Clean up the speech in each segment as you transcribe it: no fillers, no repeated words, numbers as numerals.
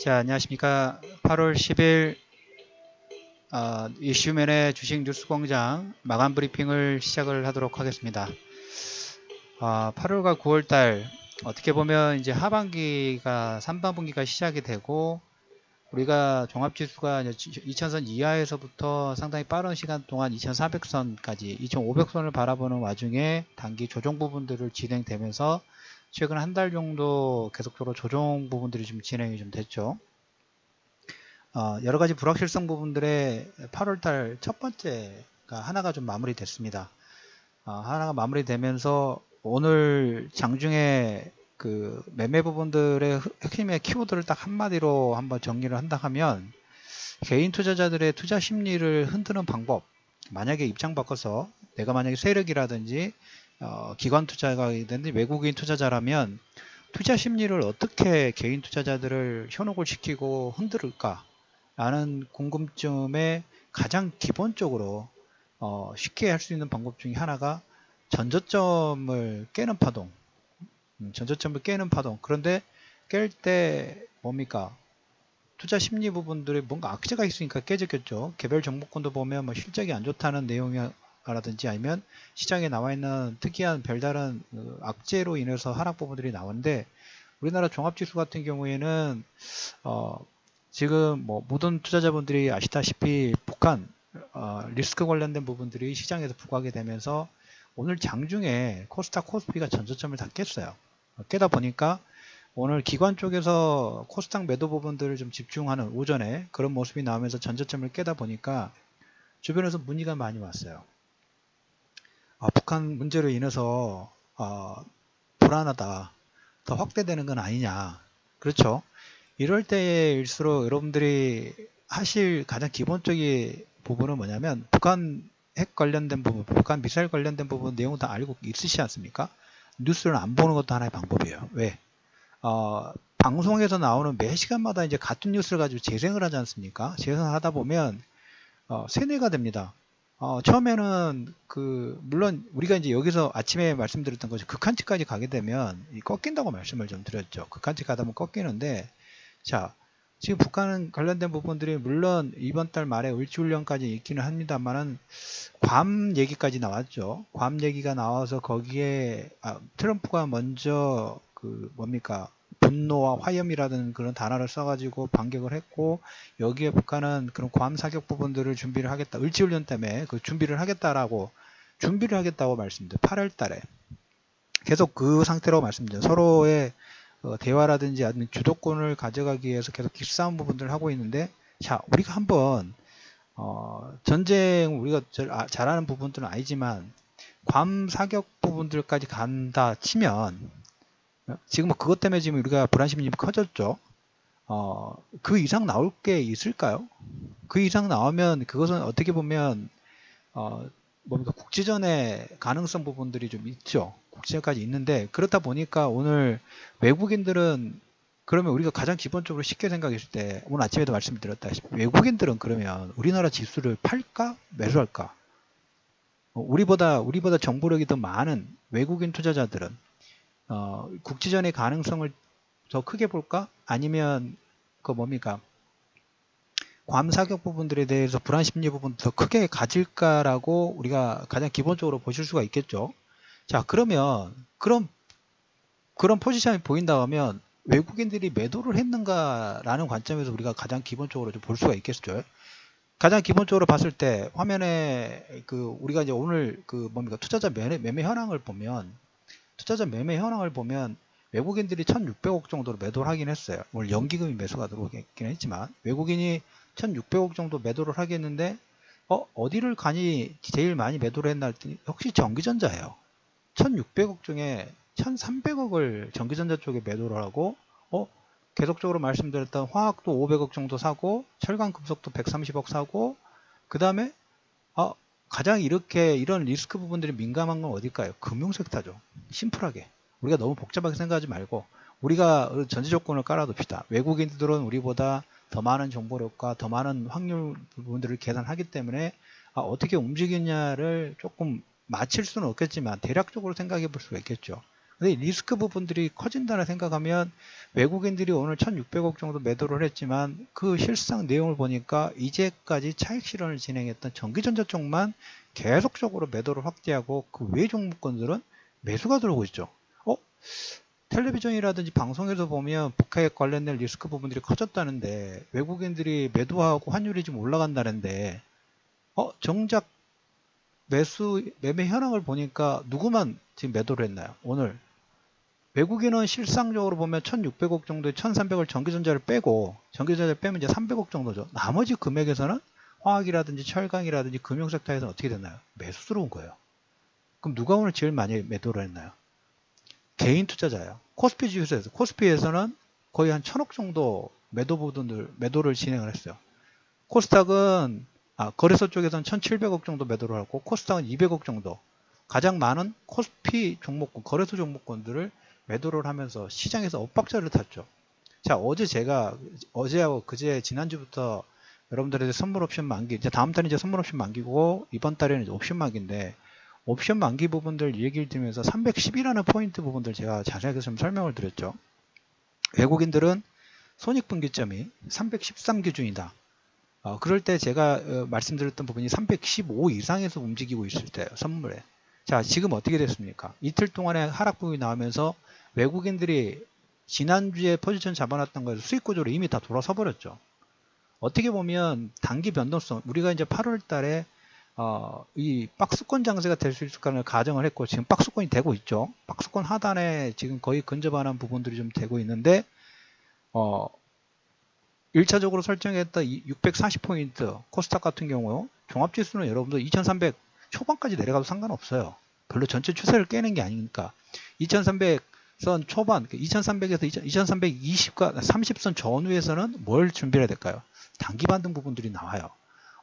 자, 안녕하십니까. 8월 10일 이슈맨의 주식 뉴스공장 마감 브리핑을 시작을 하도록 하겠습니다. 8월과 9월달 어떻게 보면 이제 하반기가 3분기가 시작이 되고 우리가 종합지수가 2000선 이하에서부터 상당히 빠른 시간 동안 2400선까지 2500선을 바라보는 와중에 단기 조정 부분들을 진행되면서 최근 한 달 정도 계속적으로 조정 부분들이 좀 진행이 좀 됐죠. 여러 가지 불확실성 부분들의 8월달 첫 번째가 하나가 좀 마무리됐습니다. 하나가 마무리되면서 오늘 장중에 그 매매 부분들의 핵심의 키워드를 딱 한마디로 한번 정리를 한다 하면 개인 투자자들의 투자 심리를 흔드는 방법, 만약에 입장 바꿔서 내가 만약에 세력이라든지 기관 투자가 되든지 외국인 투자자라면 투자 심리를 어떻게 개인 투자자들을 현혹을 시키고 흔들을까 라는 궁금증에 가장 기본적으로 쉽게 할 수 있는 방법 중에 하나가 전저점을 깨는 파동. 전저점을 깨는 파동. 그런데 깰 때 뭡니까? 투자 심리 부분들이 뭔가 악재가 있으니까 깨졌겠죠. 개별 종목군도 보면 뭐 실적이 안 좋다는 내용이라든지 아니면 시장에 나와 있는 특이한 별다른 악재로 인해서 하락 부분들이 나오는데 우리나라 종합지수 같은 경우에는 지금 뭐 모든 투자자분들이 아시다시피 북한 리스크 관련된 부분들이 시장에서 부각이 되면서 오늘 장중에 코스닥 코스피가 전저점을 다 깼어요. 깨다 보니까 오늘 기관 쪽에서 코스닥 매도 부분들을 좀 집중하는 오전에 그런 모습이 나오면서 전저점을 깨다 보니까 주변에서 문의가 많이 왔어요. 북한 문제로 인해서 불안하다, 더 확대되는 건 아니냐. 그렇죠. 이럴 때일수록 여러분들이 하실 가장 기본적인 부분은 뭐냐면 북한 핵 관련된 부분, 북한 미사일 관련된 부분 내용 다 알고 있으시지 않습니까? 뉴스를 안 보는 것도 하나의 방법이에요. 왜? 방송에서 나오는 매 시간마다 이제 같은 뉴스를 가지고 재생을 하지 않습니까? 재생을 하다 보면 세뇌가 됩니다. 처음에는 물론 우리가 이제 여기서 아침에 말씀드렸던 것이 극한치까지 가게 되면 꺾인다고 말씀을 좀 드렸죠. 극한치 가다 보면 꺾이는데 자, 지금 북한 관련된 부분들이 물론 이번 달 말에 을지훈련까지 있기는 합니다만은 괌 얘기까지 나왔죠. 괌 얘기가 나와서 거기에 트럼프가 먼저 분노와 화염이라는 그런 단어를 써가지고 반격을 했고 여기에 북한은 그런 괌 사격 부분들을 준비를 하겠다. 을지훈련 때문에 그 준비를 하겠다고 말씀드려요. 8월 달에 계속 그 상태로 말씀드려요. 서로의 대화라든지 아니면 주도권을 가져가기 위해서 계속 기싸움 부분들을 하고 있는데 자 우리가 한번 전쟁 우리가 잘하는 부분들은 아니지만 괌 사격 부분들까지 간다 치면 지금 그것 때문에 지금 우리가 불안심이 커졌죠. 그 이상 나올 게 있을까요? 그 이상 나오면 그것은 어떻게 보면 국지전의 가능성 부분들이 좀 있죠. 국지전까지 있는데 그렇다 보니까 오늘 외국인들은 그러면 우리가 가장 기본적으로 쉽게 생각했을 때 오늘 아침에도 말씀드렸다시피 외국인들은 그러면 우리나라 지수를 팔까 매수할까? 우리보다 정보력이 더 많은 외국인 투자자들은 국지전의 가능성을 더 크게 볼까? 아니면 괌 사격 부분들에 대해서 불안 심리 부분 더 크게 가질까라고 우리가 가장 기본적으로 보실 수가 있겠죠. 자, 그러면 그런 포지션이 보인다 하면 외국인들이 매도를 했는가라는 관점에서 우리가 가장 기본적으로 좀 볼 수가 있겠죠. 가장 기본적으로 봤을 때 화면에 우리가 이제 오늘 투자자 매매 현황을 보면 외국인들이 1,600억 정도로 매도를 하긴 했어요. 오늘 연기금이 매수가 들어오긴 했지만 외국인이 1,600억 정도 매도를 하겠는데 어디를 제일 많이 매도를 했나 했더니 역시 전기전자예요. 1,600억 중에 1,300억을 전기전자 쪽에 매도를 하고 계속적으로 말씀드렸던 화학도 500억 정도 사고 철강금속도 130억 사고 그 다음에 가장 이런 리스크 부분들이 민감한 건 어딜까요? 금융섹터죠. 심플하게 우리가 너무 복잡하게 생각하지 말고 우리가 전제 조건을 깔아둡시다. 외국인들은 우리보다 더 많은 정보력과 더 많은 확률 부분들을 계산하기 때문에 어떻게 움직이냐를 조금 맞힐 수는 없겠지만 대략적으로 생각해 볼 수가 있겠죠. 근데 리스크 부분들이 커진다는 생각하면 외국인들이 오늘 1600억 정도 매도를 했지만 그 실상 내용을 보니까 이제까지 차익 실현을 진행했던 전기전자 쪽만 계속적으로 매도를 확대하고 그 외 종목군들은 매수가 들어오고 있죠. 텔레비전이라든지 방송에서 보면 북핵 관련된 리스크 부분들이 커졌다는데 외국인들이 매도하고 환율이 좀 올라간다는데 정작 매매 현황을 보니까 누구만 지금 매도를 했나요? 오늘 외국인은 실상적으로 보면 1600억 정도에 1300을 전기전자를 빼고 전기전자를 빼면 이제 300억 정도죠. 나머지 금액에서는 화학이라든지 철강이라든지 금융섹터에서는 어떻게 됐나요? 매수 들어온 거예요. 그럼 누가 오늘 제일 많이 매도를 했나요? 개인 투자자예요. 코스피 지수에서 코스피에서는 거의 한 1000억 정도 매도를 진행을 했어요. 코스닥은 거래소 쪽에서는 1700억 정도 매도를 하고 코스닥은 200억 정도. 가장 많은 코스피 종목군, 거래소 종목군들을 매도를 하면서 시장에서 엇박자를 탔죠. 자, 어제하고 그제 지난주부터 여러분들의 선물 옵션 만기, 이제 다음 달에 이제 선물 옵션 만기고 이번 달에는 이제 옵션 만기인데 옵션 만기 부분들 얘기를 드리면서 310이라는 포인트 부분들 제가 자세하게 좀 설명을 드렸죠. 외국인들은 손익분기점이 313 기준이다. 그럴 때 제가 말씀드렸던 부분이 315 이상에서 움직이고 있을 때예요. 선물에. 자, 지금 어떻게 됐습니까? 이틀 동안의 하락 부분이 나오면서 외국인들이 지난주에 포지션 잡아놨던 거에서 수익 구조로 이미 다 돌아서 버렸죠. 어떻게 보면 단기 변동성, 우리가 이제 8월 달에 이 박스권 장세가 될 수 있을 거라는 가정을 했고 지금 박스권이 되고 있죠. 박스권 하단에 지금 거의 근접하는 부분들이 좀 되고 있는데 1차적으로 설정했던 640포인트 코스닥 같은 경우 종합지수는 여러분들 2300 초반까지 내려가도 상관없어요. 별로 전체 추세를 깨는 게 아니니까 2300선 초반 2300에서 2320과 30선 전후에서는 뭘 준비해야 될까요? 단기 반등 부분들이 나와요.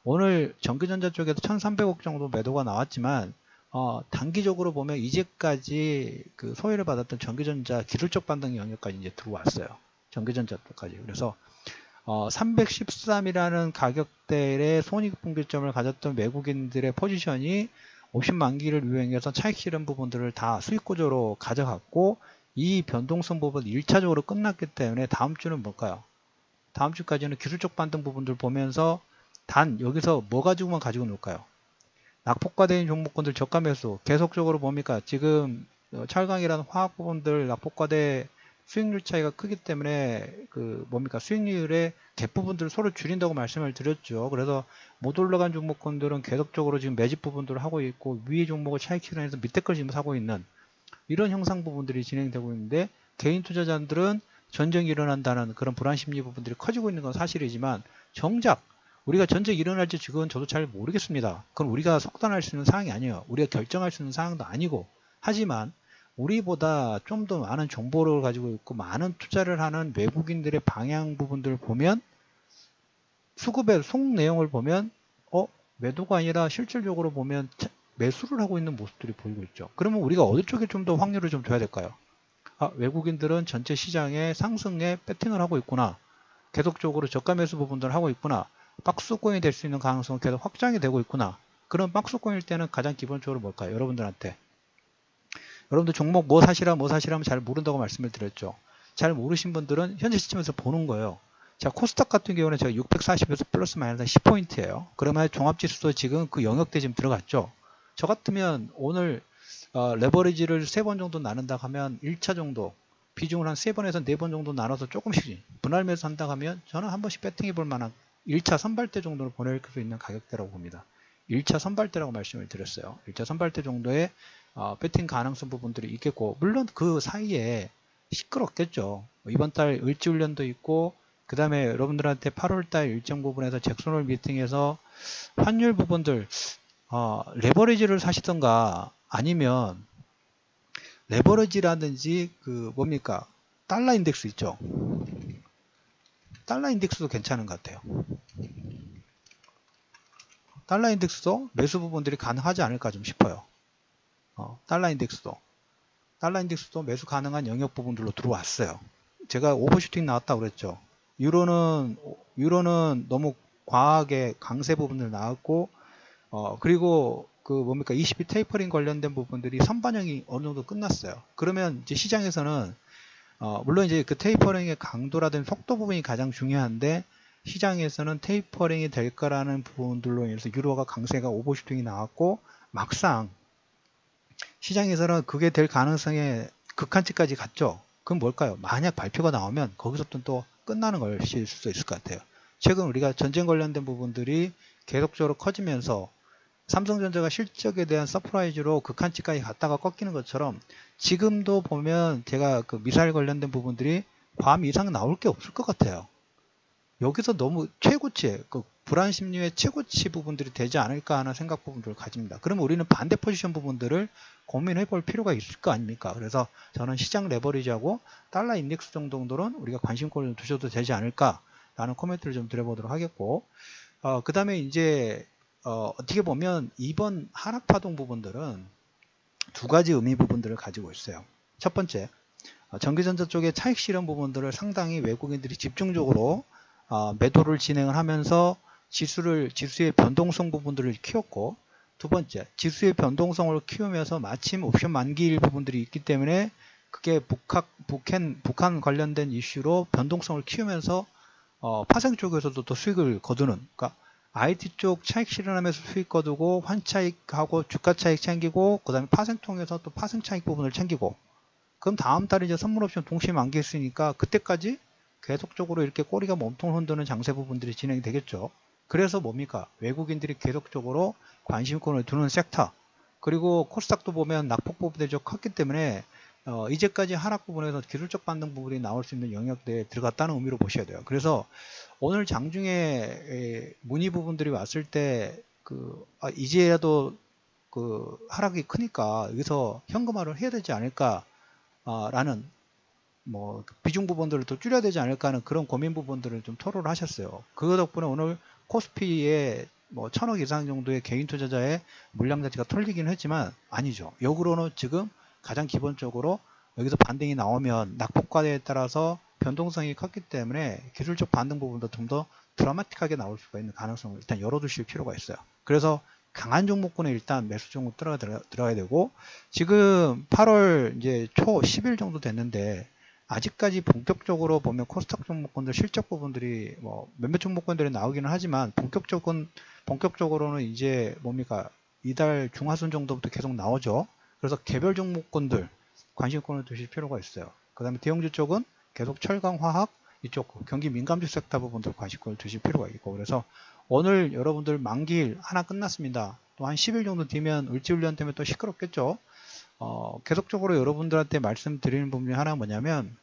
오늘 전기전자 쪽에도 1300억 정도 매도가 나왔지만 단기적으로 보면 이제까지 그 소외를 받았던 전기전자 기술적 반등 영역까지 이제 들어왔어요. 전기전자 쪽까지. 그래서 313이라는 가격대의 손익분기점을 가졌던 외국인들의 포지션이 옵션 만기를 유행해서 차익 실현 부분들을 다 수익 구조로 가져갔고 이 변동성 부분 1차적으로 끝났기 때문에 다음 주는 뭘까요? 다음 주까지는 기술적 반등 부분들 보면서 단 여기서 뭐 가지고만 가지고 놀까요? 낙폭과대인 종목군들 저가 매수 계속적으로 뭡니까? 지금 철강이라는 화학 부분들 낙폭과대 수익률 차이가 크기 때문에 수익률의 갭 부분들을 서로 줄인다고 말씀을 드렸죠. 그래서 못 올라간 종목군들은 계속적으로 지금 매집 부분들을 하고 있고 위의 종목을 차익 실현해서 밑에 걸 지금 사고 있는 이런 형상 부분들이 진행되고 있는데 개인 투자자들은 전쟁이 일어난다는 그런 불안 심리 부분들이 커지고 있는 건 사실이지만 정작 우리가 전쟁이 일어날지 지금 저도 잘 모르겠습니다. 그건 우리가 속단할 수 있는 사항이 아니에요. 우리가 결정할 수 있는 사항도 아니고 하지만 우리보다 좀 더 많은 정보를 가지고 있고 많은 투자를 하는 외국인들의 방향 부분들을 보면 수급의 속 내용을 보면 매도가 아니라 실질적으로 보면 매수를 하고 있는 모습들이 보이고 있죠. 그러면 우리가 어디 쪽에 좀 더 확률을 좀 줘야 될까요? 외국인들은 전체 시장의 상승에 배팅을 하고 있구나. 계속적으로 저가 매수 부분들을 하고 있구나. 박스권이 될 수 있는 가능성은 계속 확장이 되고 있구나. 그런 박스권일 때는 가장 기본적으로 뭘까요? 여러분들 종목 뭐 사시라면 잘 모른다고 말씀을 드렸죠. 잘 모르신 분들은 현재 시점에서 보는 거예요. 자, 코스닥 같은 경우는 제가 640에서 플러스 마이너스 10포인트예요. 그러면 종합지수도 지금 그 영역대 지금 들어갔죠. 저 같으면 오늘 레버리지를 3번 정도 나눈다 하면 1차 정도 비중을 한 3번에서 4번 정도 나눠서 조금씩 분할 매수한다 하면 저는 한 번씩 배팅해 볼 만한 1차 선발대 정도를 보낼 수 있는 가격대라고 봅니다. 1차 선발대라고 말씀을 드렸어요. 1차 선발대 정도의 배팅 가능성 부분들이 있겠고 물론 그 사이에 시끄럽겠죠. 이번 달 을지훈련도 있고 그 다음에 여러분들한테 8월달 일정 부분에서 잭슨홀 미팅에서 환율 부분들 레버리지를 사시던가 아니면 레버리지라든지 달러 인덱스 있죠. 달러 인덱스도 괜찮은 것 같아요. 달러 인덱스도 매수 부분들이 가능하지 않을까 좀 싶어요. 달러 인덱스도 매수 가능한 영역 부분들로 들어왔어요. 제가 오버슈팅 나왔다고 그랬죠. 유로는 너무 과하게 강세 부분들 나왔고 그리고 그 뭡니까 22 테이퍼링 관련된 부분들이 선반영이 어느 정도 끝났어요. 그러면 이제 시장에서는 물론 이제 그 테이퍼링의 강도라든지 속도 부분이 가장 중요한데 시장에서는 테이퍼링이 될 거라는 부분들로 인해서 유로가 강세가 오버슈팅이 나왔고 막상 시장에서는 그게 될 가능성에 극한치까지 갔죠. 그럼 뭘까요? 만약 발표가 나오면 거기서부터 또 끝나는 것일 수도 있을 것 같아요. 최근 우리가 전쟁 관련된 부분들이 계속적으로 커지면서 삼성전자가 실적에 대한 서프라이즈로 극한치까지 갔다가 꺾이는 것처럼 지금도 보면 제가 그 미사일 관련된 부분들이 괌 이상 나올 게 없을 것 같아요. 여기서 너무 최고치, 그 불안 심리의 최고치 부분들이 되지 않을까 하는 생각 부분들을 가집니다. 그러면 우리는 반대 포지션 부분들을 고민해 볼 필요가 있을 거 아닙니까? 그래서 저는 시장 레버리지하고 달러 인덱스 정도는 우리가 관심권을 두셔도 되지 않을까 라는 코멘트를 좀 드려보도록 하겠고, 그 다음에 이제 어떻게 보면 이번 하락 파동 부분들은 두 가지 의미 부분들을 가지고 있어요. 첫 번째, 전기전자 쪽의 차익 실현 부분들을 상당히 외국인들이 집중적으로 매도를 진행을 하면서 지수의 변동성 부분들을 키웠고, 두 번째, 지수의 변동성을 키우면서 마침 옵션 만기일 부분들이 있기 때문에 그게 북한 관련된 이슈로 변동성을 키우면서 파생 쪽에서도 또 수익을 거두는, 그러니까 IT 쪽 차익 실현하면서 수익 거두고 환차익하고 주가 차익 챙기고 그 다음에 파생 통해서 또 파생 차익 부분을 챙기고, 그럼 다음 달에 이제 선물 옵션 동시에 만기했으니까 그때까지 계속적으로 이렇게 꼬리가 몸통 흔드는 장세 부분들이 진행이 되겠죠. 그래서 뭡니까? 외국인들이 계속적으로 관심권을 두는 섹터, 그리고 코스닥도 보면 낙폭 부분들이 좀 컸기 때문에 이제까지 하락 부분에서 기술적 반등 부분이 나올 수 있는 영역대에 들어갔다는 의미로 보셔야 돼요. 그래서 오늘 장중에 문의 부분들이 왔을 때 이제라도 그 하락이 크니까 여기서 현금화를 해야 되지 않을까 라는 뭐 비중 부분들을 또 줄여야 되지 않을까 하는 그런 고민 부분들을 좀 토로를 하셨어요. 그 덕분에 오늘 코스피에 뭐 1000억 이상 정도의 개인 투자자의 물량 자체가 털리긴 했지만 아니죠. 역으로는 지금 가장 기본적으로 여기서 반등이 나오면 낙폭과대에 따라서 변동성이 컸기 때문에 기술적 반등 부분도 좀 더 드라마틱하게 나올 수가 있는 가능성을 일단 열어두실 필요가 있어요. 그래서 강한 종목군에 일단 매수 종목 들어가야 되고, 지금 8월 이제 초 10일 정도 됐는데 아직까지 본격적으로 보면 코스닥 종목군들 실적 부분들이 뭐 몇몇 종목군들이 나오기는 하지만 본격적으로는 이제 뭡니까 이달 중하순 정도부터 계속 나오죠. 그래서 개별 종목군들 관심권을 두실 필요가 있어요. 그 다음에 대형주 쪽은 계속 철강, 화학 이쪽 경기 민감주 섹터 부분들 관심권을 두실 필요가 있고, 그래서 오늘 여러분들 만기일 하나 끝났습니다. 또 한 10일 정도 뒤면 을지훈련 때문에 또 시끄럽겠죠. 계속적으로 여러분들한테 말씀드리는 부분이 하나 뭐냐면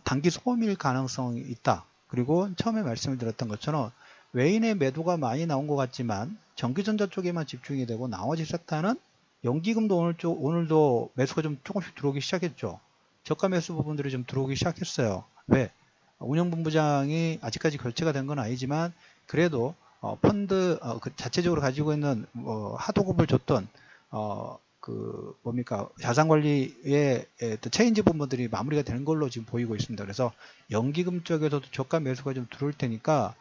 단기 소음일 가능성이 있다. 그리고 처음에 말씀을 드렸던 것처럼 외인의 매도가 많이 나온 것 같지만 전기전자 쪽에만 집중이 되고 나머지 섹터는 연기금도 오늘도 매수가 좀 조금씩 들어오기 시작했죠. 저가 매수 부분들이 좀 들어오기 시작했어요. 왜? 운영본부장이 아직까지 결제가 된 건 아니지만 그래도 펀드 그 자체적으로 가지고 있는 하도급을 줬던 자산관리의 체인지 부분들이 마무리가 되는 걸로 지금 보이고 있습니다. 그래서 연기금 쪽에서도 저가 매수가 좀 들어올 테니까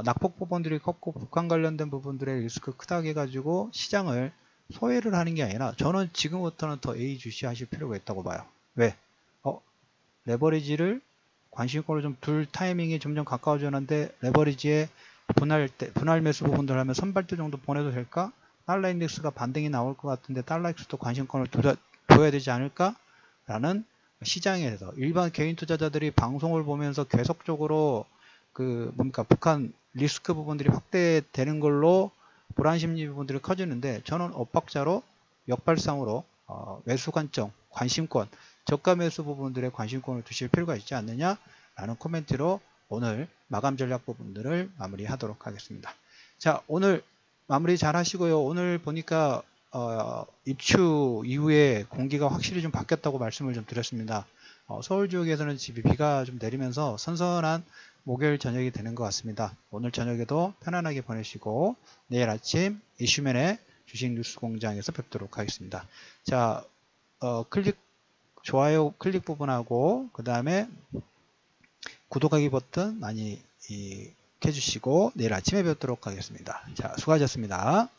낙폭 부분들이 컸고 북한 관련된 부분들의 리스크 크다고 해가지고 시장을 소외를 하는 게 아니라 저는 지금부터는 더 예의주시하실 필요가 있다고 봐요. 왜? 레버리지를 관심권을 좀 둘 타이밍이 점점 가까워지는데 레버리지에 분할 매수 부분들 하면 선발대 정도 보내도 될까? 달러 인덱스가 반등이 나올 것 같은데 달러 인덱스도 관심권을 둬야 되지 않을까? 라는 시장에서 일반 개인 투자자들이 방송을 보면서 계속적으로 북한 리스크 부분들이 확대되는 걸로 불안 심리 부분들이 커지는데 저는 엇박자로 역발상으로 매수 관점, 관심권, 저가 매수 부분들의 관심권을 두실 필요가 있지 않느냐라는 코멘트로 오늘 마감 전략 부분들을 마무리하도록 하겠습니다. 자, 오늘 마무리 잘 하시고요. 오늘 보니까 입추 이후에 공기가 확실히 좀 바뀌었다고 말씀을 좀 드렸습니다. 서울 지역에서는 집이 비가 좀 내리면서 선선한 목요일 저녁이 되는 것 같습니다. 오늘 저녁에도 편안하게 보내시고 내일 아침 이슈맨의 주식 뉴스 공장에서 뵙도록 하겠습니다. 자, 좋아요 클릭 부분하고 그 다음에 구독하기 버튼 많이 해주시고 내일 아침에 뵙도록 하겠습니다. 자, 수고하셨습니다.